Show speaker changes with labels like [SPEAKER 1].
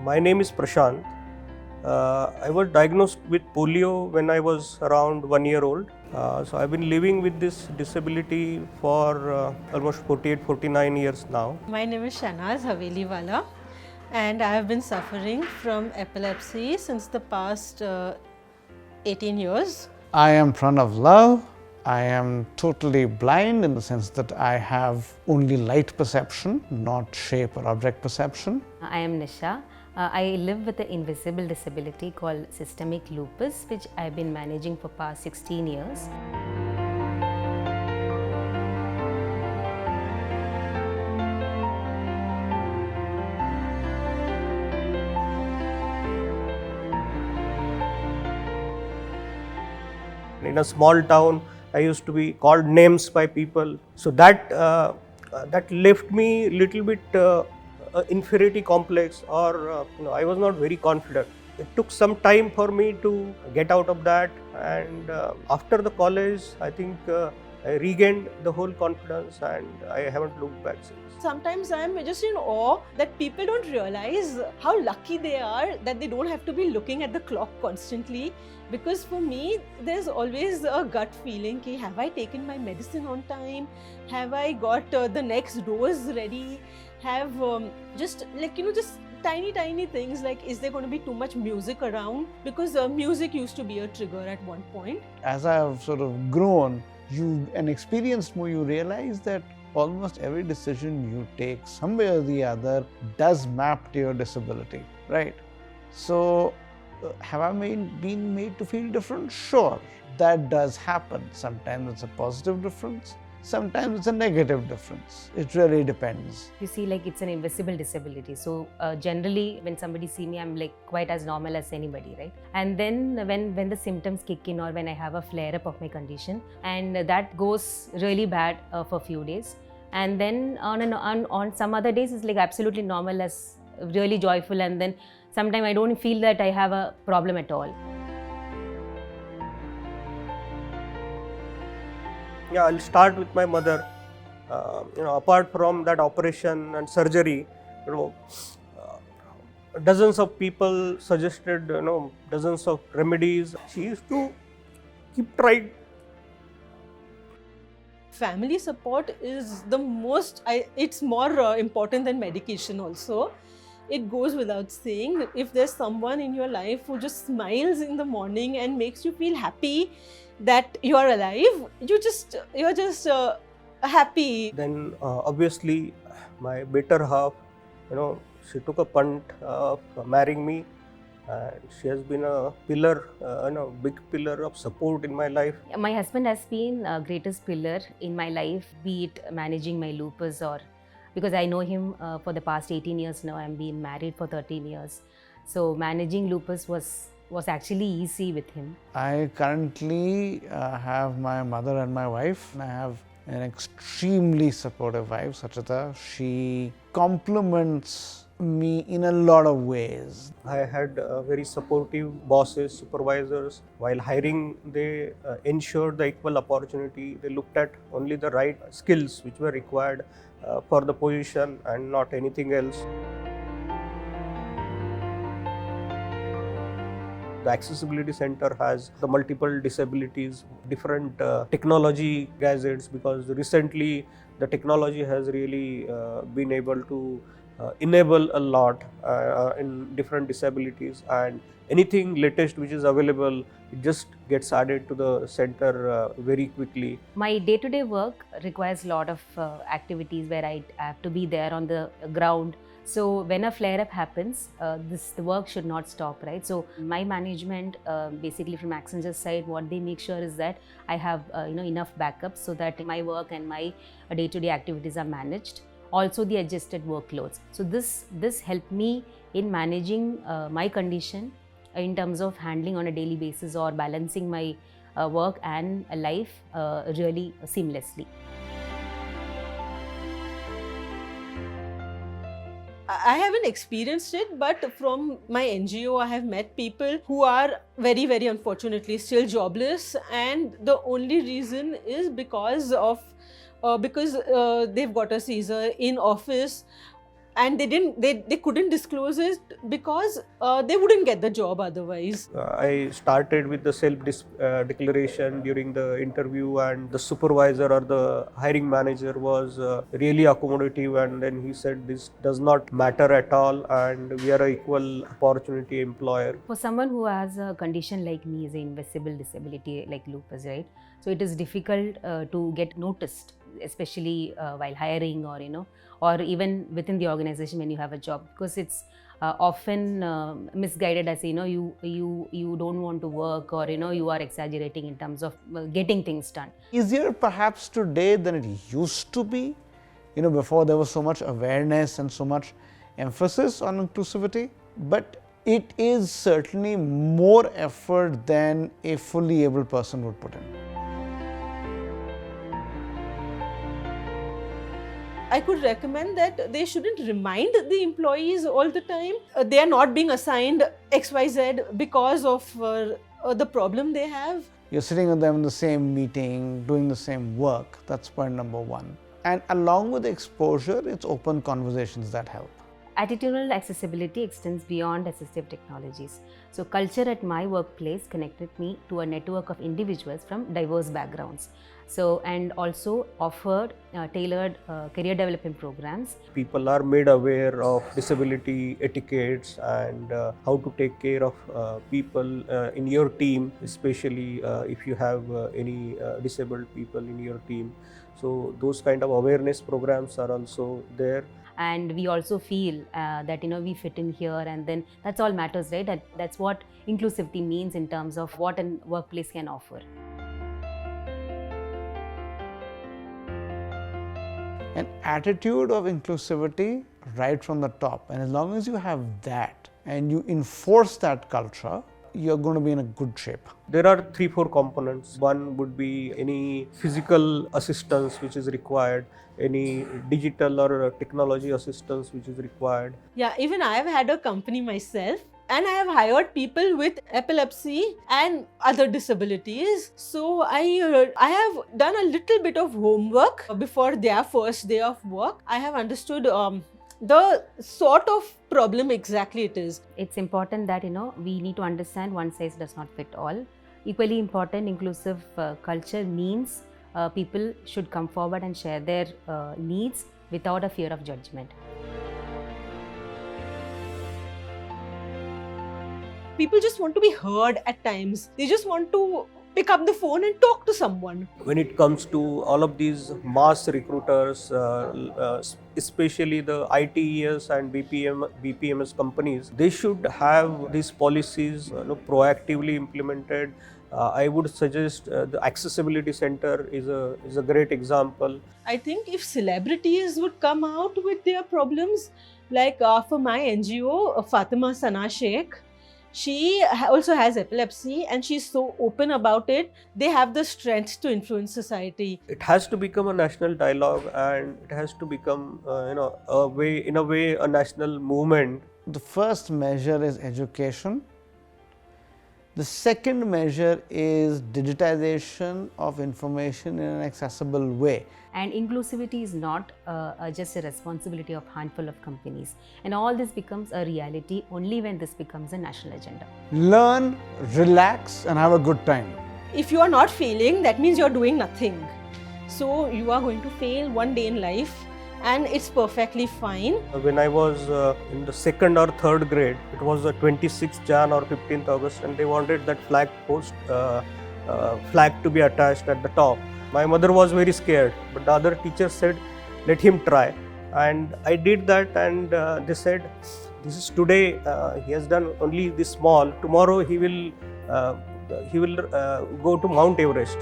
[SPEAKER 1] My name is Prashant. I was diagnosed with polio when I was around 1 year old. So I've been living with this disability for almost 48, 49 years now.
[SPEAKER 2] My name is Shanaz Haveliwala and I have been suffering from epilepsy since the past 18 years.
[SPEAKER 3] I am Pranav Love. I am totally blind in the sense that I have only light perception, not shape or object perception.
[SPEAKER 4] I am Nisha. I live with an invisible disability called systemic lupus, which I've been managing for past 16 years.
[SPEAKER 1] In a small town, I used to be called names by people. So that left me little bit inferiority complex, or I was not very confident. It took some time for me to get out of that, and after the college, I think I regained the whole confidence, and I haven't looked back since.
[SPEAKER 2] Sometimes I am just in awe that people don't realize how lucky they are that they don't have to be looking at the clock constantly. Because for me, there's always a gut feeling ki, have I taken my medicine on time? Have I got the next dose ready? Have just tiny things like, is there going to be too much music around? Because music used to be a trigger at one point.
[SPEAKER 3] As I have sort of grown and experienced more, you realize that almost every decision you take somewhere or the other does map to your disability, right? So have I been made to feel different? Sure, that does happen. Sometimes it's a positive difference, sometimes it's a negative difference. It really depends.
[SPEAKER 4] You see, like it's an invisible disability. So generally, when somebody see me, I'm like quite as normal as anybody, right? And then when the symptoms kick in, or when I have a flare-up of my condition, and that goes really bad for a few days, and then on some other days, it's like absolutely normal, as really joyful, and then sometimes I don't feel that I have a problem at all.
[SPEAKER 1] Yeah, I'll start with my mother. Apart from that operation and surgery, dozens of people suggested, dozens of remedies. She used to keep trying.
[SPEAKER 2] Family support is the most, it's more important than medication also. It goes without saying, if there's someone in your life who just smiles in the morning and makes you feel happy that you are alive, you're just happy.
[SPEAKER 1] Then obviously my better half, she took a punt of marrying me, and she has been a pillar, big pillar of support in my life.
[SPEAKER 4] My husband has been a greatest pillar in my life, be it managing my lupus, or because I know him for the past 18 years now. I'm been married for 13 years. So managing lupus was actually easy with him.
[SPEAKER 3] I currently have my mother and my wife. I have an extremely supportive wife, Sachita. She compliments me in a lot of ways.
[SPEAKER 1] I had very supportive bosses, supervisors. While hiring, they ensured the equal opportunity. They looked at only the right skills which were required for the position and not anything else. The Accessibility Center has the multiple disabilities, different technology gadgets, because recently the technology has really been able to enable a lot in different disabilities, and anything latest which is available, it just gets added to the center very quickly.
[SPEAKER 4] My day-to-day work requires a lot of activities where I have to be there on the ground. So when a flare-up happens, the work should not stop, right? So my management, basically from Accenture's side, what they make sure is that I have enough backups so that my work and my day-to-day activities are managed. Also the adjusted workloads. So this helped me in managing my condition in terms of handling on a daily basis, or balancing my work and life really seamlessly.
[SPEAKER 2] I haven't experienced it, but from my NGO, I have met people who are very, very unfortunately still jobless, and the only reason is because they've got a Caesar in office, and they couldn't disclose it because they wouldn't get the job otherwise.
[SPEAKER 1] I started with the self-declaration during the interview, and the supervisor or the hiring manager was really accommodative, and then he said this does not matter at all and we are an equal opportunity employer.
[SPEAKER 4] For someone who has a condition like me, is an invisible disability like lupus, right? So it is difficult to get noticed, especially while hiring, or even within the organization when you have a job, because it's often misguided as you don't want to work, or you are exaggerating in terms of getting things done.
[SPEAKER 3] Easier perhaps today than it used to be. Before there was so much awareness and so much emphasis on inclusivity, but it is certainly more effort than a fully able person would put in.
[SPEAKER 2] I could recommend that they shouldn't remind the employees all the time they are not being assigned XYZ because of the problem they have.
[SPEAKER 3] You're sitting with them in the same meeting, doing the same work. That's point number one. And along with the exposure, it's open conversations that help.
[SPEAKER 4] Attitudinal accessibility extends beyond assistive technologies. So culture at my workplace connected me to a network of individuals from diverse backgrounds. And also offered tailored career development programs.
[SPEAKER 1] People are made aware of disability etiquettes and how to take care of people in your team, especially if you have any disabled people in your team. So those kind of awareness programs are also there.
[SPEAKER 4] And we also feel that we fit in here, and then that's all matters, right? That's what inclusivity means in terms of what a workplace can offer.
[SPEAKER 3] An attitude of inclusivity right from the top, and as long as you have that and you enforce that culture, you're going to be in a good shape.
[SPEAKER 1] There are 3-4 components. One would be any physical assistance which is required, any digital or technology assistance which is required.
[SPEAKER 2] Yeah, even I have had a company myself, and I have hired people with epilepsy and other disabilities. So I have done a little bit of homework before their first day of work. I have understood the sort of problem exactly it is.
[SPEAKER 4] It's important that we need to understand one size does not fit all. Equally important, inclusive culture means people should come forward and share their needs without a fear of judgment.
[SPEAKER 2] People just want to be heard at times. They just want to pick up the phone and talk to someone.
[SPEAKER 1] When it comes to all of these mass recruiters, especially the ITES and BPMS companies, they should have these policies proactively implemented. I would suggest the accessibility center is a great example.
[SPEAKER 2] I think if celebrities would come out with their problems, like for my NGO, Fatima Sana Sheikh, she also has epilepsy and she's so open about it. They have the strength to influence society.
[SPEAKER 1] It has to become a national dialogue, and it has to become a national movement.
[SPEAKER 3] The first measure is education. The second measure is digitization of information in an accessible way.
[SPEAKER 4] And inclusivity is not just a responsibility of a handful of companies. And all this becomes a reality only when this becomes a national agenda.
[SPEAKER 3] Learn, relax, and have a good time.
[SPEAKER 2] If you are not failing, that means you are doing nothing. So you are going to fail one day in life, and it's perfectly fine.
[SPEAKER 1] When I was in the 2nd or 3rd grade, it was the 26th Jan or 15th August, and they wanted that flag to be attached at the top. My mother was very scared, but the other teacher said, let him try. And I did that, and they said, this is today, he has done only this small, tomorrow he will go to Mount Everest.